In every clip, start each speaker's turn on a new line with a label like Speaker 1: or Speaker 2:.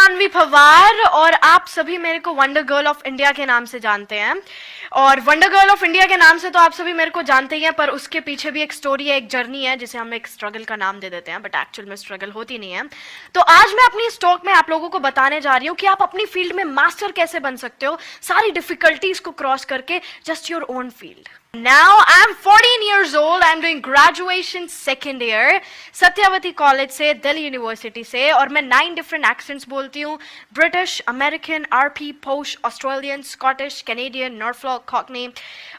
Speaker 1: जानवी पवार और आप सभी मेरे को वंडर गर्ल ऑफ इंडिया के नाम से जानते हैं। और वंडर गर्ल ऑफ इंडिया के नाम से तो आप सभी मेरे को जानते ही हैं, पर उसके पीछे भी एक स्टोरी है, एक जर्नी है, जिसे हम एक स्ट्रगल का नाम दे देते हैं, बट एक्चुअल में स्ट्रगल होती नहीं है। तो आज मैं अपनी इस टॉक में आप लोगों को बताने जा रही हूँ कि आप अपनी फील्ड में मास्टर कैसे बन सकते हो, सारी डिफिकल्टीज को क्रॉस करके, just your own field. Now I'm 14 years old. I'm doing graduation second year Satyavati college से, दिल्ली यूनिवर्सिटी से, और मैं 9 डिफरेंट एक्सेंट्स बोलती हूँ। British, American, RP, posh, Australian, Scottish, Canadian, नॉर्थफ्लॉक, कॉकनी,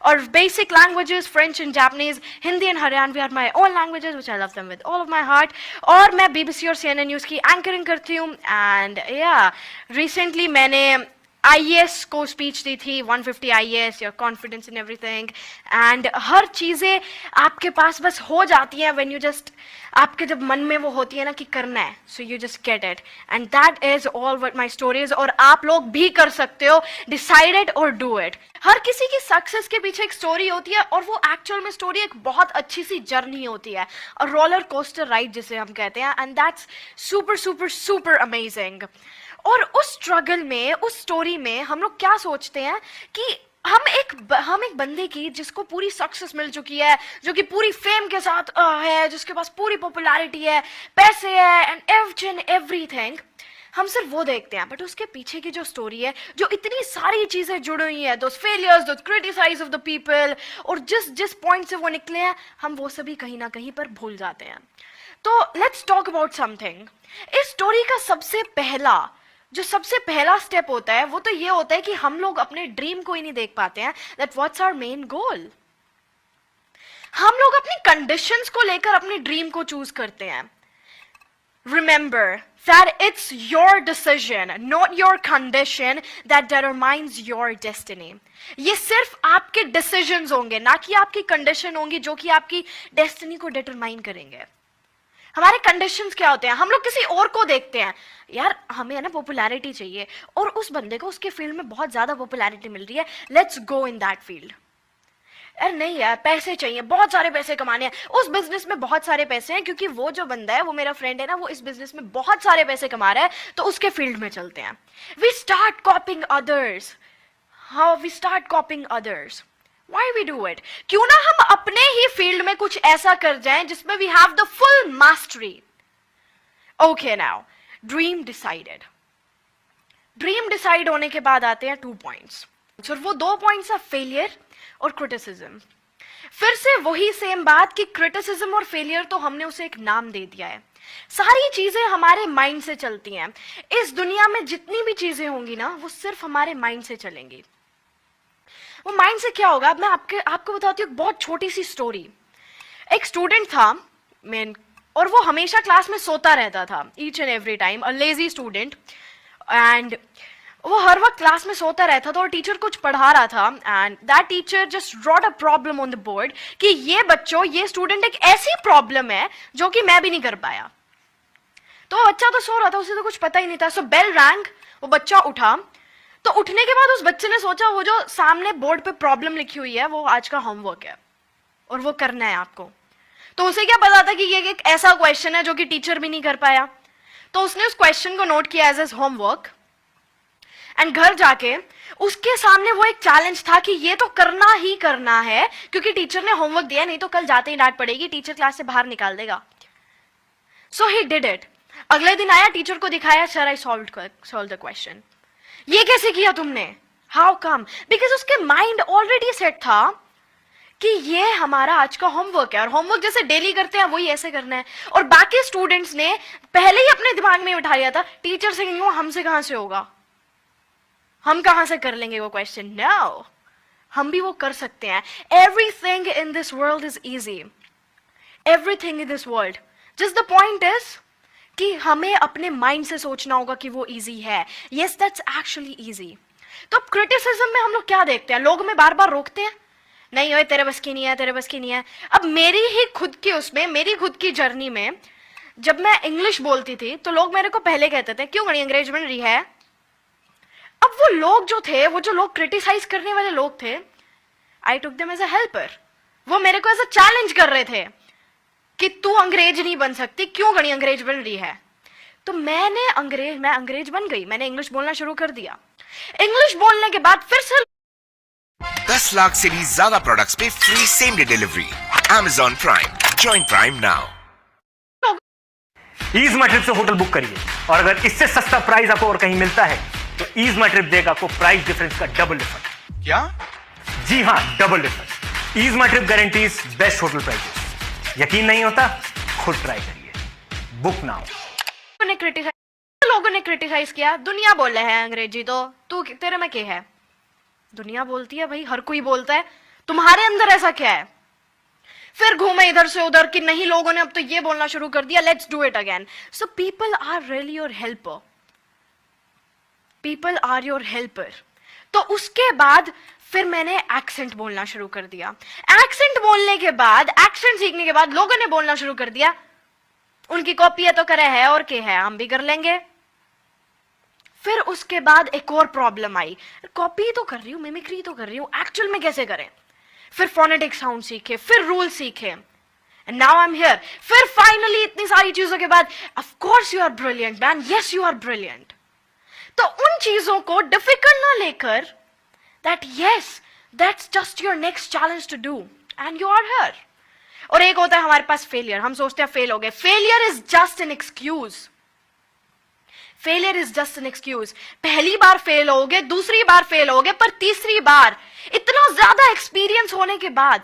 Speaker 1: और basic languages French and Japanese, Hindi and Haryanvi are my own languages which I love them with all of my heart. और मैं बीबीसी और CNN न्यूज़ की anchoring करती हूँ। And या recently मैंने IAS को स्पीच दी थी, 150 IAS, your confidence in everything, and हर चीज़ें आपके पास बस हो जाती हैं व्हेन यू जस्ट, आपके जब मन में वो होती है ना कि करना है, so you just get it, and that is all what my story is. और आप लोग भी कर सकते हो, डिसाइड इट और डू इट। हर किसी की सक्सेस के पीछे एक स्टोरी होती है, और वो एक्चुअल में स्टोरी एक बहुत अच्छी सी जर्नी होती है, और रोलर कोस्टर राइड जिसे हम कहते हैं, and that's super super super amazing. और उस स्ट्रगल में, उस स्टोरी में हम लोग क्या सोचते हैं कि हम एक बंदे की जिसको पूरी सक्सेस मिल चुकी है, जो कि पूरी फेम के साथ है, जिसके पास पूरी पॉपुलैरिटी है, पैसे है, एंड एवरी एंड एवरीथिंग, हम सिर्फ वो देखते हैं। बट उसके पीछे की जो स्टोरी है, जो इतनी सारी चीजें जुड़ी हुई है, those failures, those criticize of the people, और जिस पॉइंट से वो निकले हैं, हम वो सभी कहीं ना कहीं पर भूल जाते हैं। तो लेट्स टॉक अबाउट समथिंग। इस स्टोरी का सबसे पहला स्टेप होता है, वो तो ये होता है कि हम लोग अपने ड्रीम को ही नहीं देख पाते हैं, that what's our main goal. हम लोग अपनी कंडीशंस को लेकर अपने ड्रीम को चूज करते हैं। Remember that it's your decision, not your condition, that determines your destiny. ये सिर्फ आपके डिसीजंस होंगे, ना कि आपकी कंडीशन होंगी, जो कि आपकी डेस्टिनी को डिटरमाइन करेंगे। हमारे कंडीशंस क्या होते हैं? हम लोग किसी और को देखते हैं, यार हमें है ना पॉपुलैरिटी चाहिए, और उस बंदे को उसके फील्ड में बहुत ज्यादा पॉपुलैरिटी मिल रही है, let's go in that field. अरे नहीं यार, पैसे चाहिए, बहुत सारे पैसे कमाने हैं, उस बिजनेस में बहुत सारे पैसे हैं, क्योंकि वो जो बंदा है, वो मेरा फ्रेंड है ना, वो इस बिजनेस में बहुत सारे पैसे कमा रहा है, तो उसके फील्ड में चलते हैं। We start copying others. How we start copying others? Why we do it? क्यों ना हम अपने ही फील्ड में कुछ ऐसा कर जाएं जिसमें we have the full mastery. Okay now, dream decided. Dream decide होने के बाद आते हैं 2 points. और वो 2 points है failure और criticism. फिर से वही सेम बात कि criticism और failure तो हमने उसे एक नाम दे दिया है। सारी चीजें हमारे माइंड से चलती हैं। इस दुनिया में जितनी भी चीजें होंगी ना, वो सिर्फ हमारे माइंड से चलेंगी। वो माइंड से क्या होगा, मैं आपको बताती हूँ एक बहुत छोटी सी स्टोरी। एक स्टूडेंट था मेन, और वो हमेशा क्लास में सोता रहता था, each and every time, a lazy student, and वो हर वक्त क्लास में सोता रहता था, और टीचर कुछ पढ़ा रहा था, एंड दैट टीचर जस्ट ड्रॉट a problem on the board कि ये बच्चों, ये स्टूडेंट एक ऐसी प्रॉब्लम है जो कि मैं भी नहीं कर पाया। तो वो बच्चा तो सो रहा था, उसे तो कुछ पता ही नहीं था। सो बेल रैंग, वो बच्चा उठा, तो उठने के बाद उस बच्चे ने सोचा, वो जो सामने बोर्ड पे प्रॉब्लम लिखी हुई है, वो आज का होमवर्क है और वो करना है आपको। तो उसे क्या पता था कि ये एक ऐसा क्वेश्चन है जो कि टीचर भी नहीं कर पाया। तो उसने उस क्वेश्चन को नोट किया एज होमवर्क, एंड घर जाके उसके सामने वो एक चैलेंज था कि ये तो करना ही करना है, क्योंकि टीचर ने होमवर्क दिया, नहीं तो कल जाते ही डांट पड़ेगी, टीचर क्लास से बाहर निकाल देगा। सो ही डिड इट। अगले दिन आया, टीचर को दिखाया, sir I solve the question. ये कैसे किया तुमने? How come? बिकॉज उसके माइंड ऑलरेडी सेट था कि ये हमारा आज का होमवर्क है, और होमवर्क जैसे डेली करते हैं वही ऐसे करना है। और बाकी स्टूडेंट्स ने पहले ही अपने दिमाग में उठा लिया था, टीचर से कहेंगे, हमसे कहां से होगा, हम कहां से कर लेंगे वो क्वेश्चन। नो, हम भी वो कर सकते हैं। Everything in this world is easy, everything in this world, just the point is कि हमें अपने माइंड से सोचना होगा कि वो इजी है। Yes, that's actually easy. तो अब क्रिटिसिज्म में हम लोग क्या देखते हैं? लोग हमें बार बार रोकते हैं, नहीं ओए तेरे बस की नहीं है, तेरे बस की नहीं है। अब मेरी खुद की जर्नी में जब मैं इंग्लिश बोलती थी, तो लोग मेरे को पहले कहते थे, क्यों गणी अंग्रेज बन रही है। अब वो लोग जो थे, वो जो लोग क्रिटिसाइज करने वाले लोग थे, I took them as a helper. वो मेरे को एज अ चैलेंज कर रहे थे कि तू अंग्रेज नहीं बन सकती, क्यों गणी अंग्रेज बन रही है। तो मैं अंग्रेज बन गई, मैंने इंग्लिश बोलना शुरू कर दिया। इंग्लिश बोलने के बाद फिर से
Speaker 2: 10 लाख से भी ज्यादा प्रोडक्ट्स पे free same day delivery. Amazon Prime, join Prime now।
Speaker 3: Ease my trip से होटल बुक करिए और अगर इससे सस्ता प्राइस आपको और कहीं मिलता है तो ईज माई ट्रिप देगा आपको प्राइस डिफरेंस का डबल रिफंड।
Speaker 2: क्या?
Speaker 3: जी हां, double refund. Ease my trip guarantees best hotel prices. यकीन नहीं होता? खुद ट्राई करिए। Book now.
Speaker 1: लोगों ने क्रिटिसाइज किया, दुनिया बोल रहे हैं अंग्रेजी, तो तू तेरे में क्या है? दुनिया बोलती है भाई, हर कोई बोलता है, तुम्हारे अंदर ऐसा क्या है? फिर घूमे इधर से उधर कि नहीं, लोगों ने अब तो ये बोलना शुरू कर दिया, let's do it again. So people are really your helper, people are your helper. तो उसके बाद फिर मैंने एक्सेंट बोलना शुरू कर दिया। एक्सेंट बोलने के बाद, एक्सेंट सीखने के बाद लोगों ने बोलना शुरू कर दिया, उनकी कॉपी है तो करे है और क्या है, हम भी कर लेंगे। फिर उसके बाद एक और प्रॉब्लम आई, कॉपी तो कर रही हूं, मिमिक्री तो कर रही हूं, एक्चुअल में कैसे करें? फिर फोनेटिक साउंड सीखे, फिर रूल सीखे, and now I am here. फिर फाइनली इतनी सारी चीजों के बाद, of course you are brilliant man, yes you are brilliant. तो उन चीजों को डिफिकल्ट ना लेकर, that yes that's just your next challenge to do and you are here. और एक होता है हमारे पास फेलियर, हम सोचते हैं फेल हो गए। Failure is just an excuse, failure is just an excuse. पहली बार फेल होगे, दूसरी बार फेल होगे, पर तीसरी बार इतना ज्यादा एक्सपीरियंस होने के बाद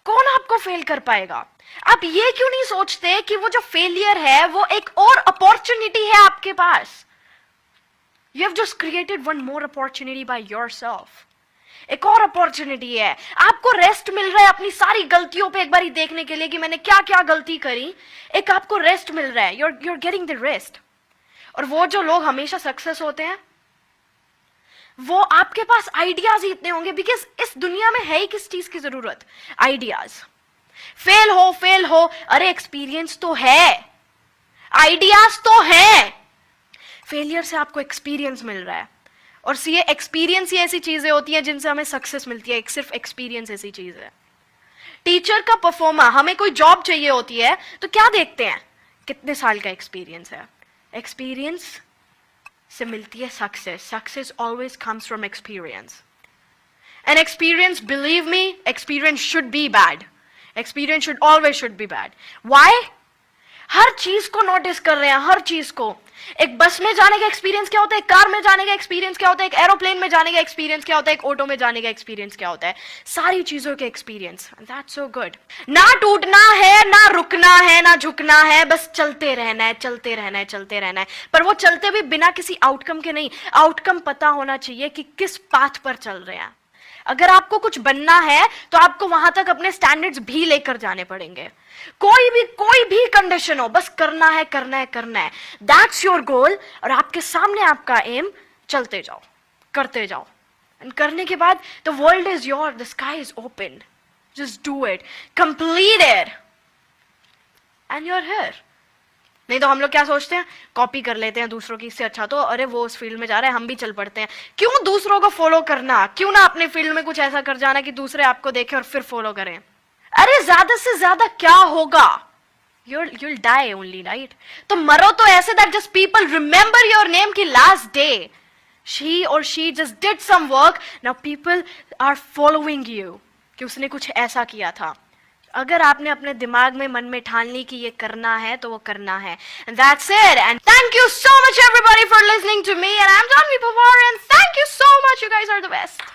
Speaker 1: कौन आपको फेल कर पाएगा? आप ये क्यों नहीं सोचते कि वो जो फेलियर है वो एक और अपॉर्चुनिटी है आपके पास? You have just created one more opportunity by yourself. एक और अपॉर्चुनिटी है, आपको रेस्ट मिल रहा है अपनी सारी गलतियों पे एक बार देखने के लिए कि मैंने क्या क्या गलती करी। एक आपको रेस्ट मिल रहा है, you're getting the rest। और वो जो लोग हमेशा सक्सेस होते हैं, वो आपके पास आइडियाज ही इतने होंगे, बिकॉज इस दुनिया में है ही किस चीज की जरूरत? आइडियाज। फेल हो, अरे एक्सपीरियंस तो है, आइडियाज तो है। फेलियर से आपको एक्सपीरियंस मिल रहा है, और सी एक्सपीरियंस ही ऐसी चीजें होती हैं जिनसे हमें सक्सेस मिलती है। सिर्फ एक्सपीरियंस ऐसी चीज है। टीचर का परफॉर्मा, हमें कोई जॉब चाहिए होती है तो क्या देखते हैं? कितने साल का एक्सपीरियंस है। एक्सपीरियंस से मिलती है success. Success always comes from experience, and experience, believe me, experience should be bad. Experience should always should be bad. Why? हर चीज को नोटिस कर रहे हैं, हर चीज को। एक बस में जाने का एक्सपीरियंस क्या होता है, एक कार में जाने का एक्सपीरियंस क्या होता है, एक एरोप्लेन में जाने का एक्सपीरियंस क्या होता है, एक ऑटो में जाने का एक्सपीरियंस क्या होता है। सारी चीजों के एक्सपीरियंस, दैट्स सो गुड। ना टूटना है, ना रुकना है, ना झुकना है, बस चलते रहना है, चलते रहना है, चलते रहना है। पर वो चलते भी बिना किसी आउटकम के नहीं। आउटकम पता होना चाहिए कि किस पाथ पर चल रहे हैं। अगर आपको कुछ बनना है तो आपको वहां तक अपने स्टैंडर्ड्स भी लेकर जाने पड़ेंगे। कोई भी कंडीशन हो, बस करना है, करना है, करना है। दैट्स योर गोल, और आपके सामने आपका एम, चलते जाओ, करते जाओ, एंड करने के बाद the world is your, the sky is open. Just do it, complete it, and you are here. नहीं तो हम लोग क्या सोचते हैं, कॉपी कर लेते हैं दूसरों की, इससे अच्छा तो अरे वो उस फील्ड में जा रहे हैं, हम भी चल पड़ते हैं। क्यों दूसरों को फॉलो करना? क्यों ना अपने फील्ड में कुछ ऐसा कर जाना कि दूसरे आपको देखें और फिर फॉलो करें। अरे ज्यादा से ज्यादा क्या होगा? You'll die only, right? तो मरो तो ऐसे that just people remember your name की last day she just did some work, now people are following you कि उसने कुछ ऐसा किया था। अगर आपने अपने दिमाग में, मन में ठान ली कि ये करना है तो वो करना है। And that's it. And thank you so much everybody for listening to me, and I'm Janvi Pawar, and thank you so much, you guys are the best.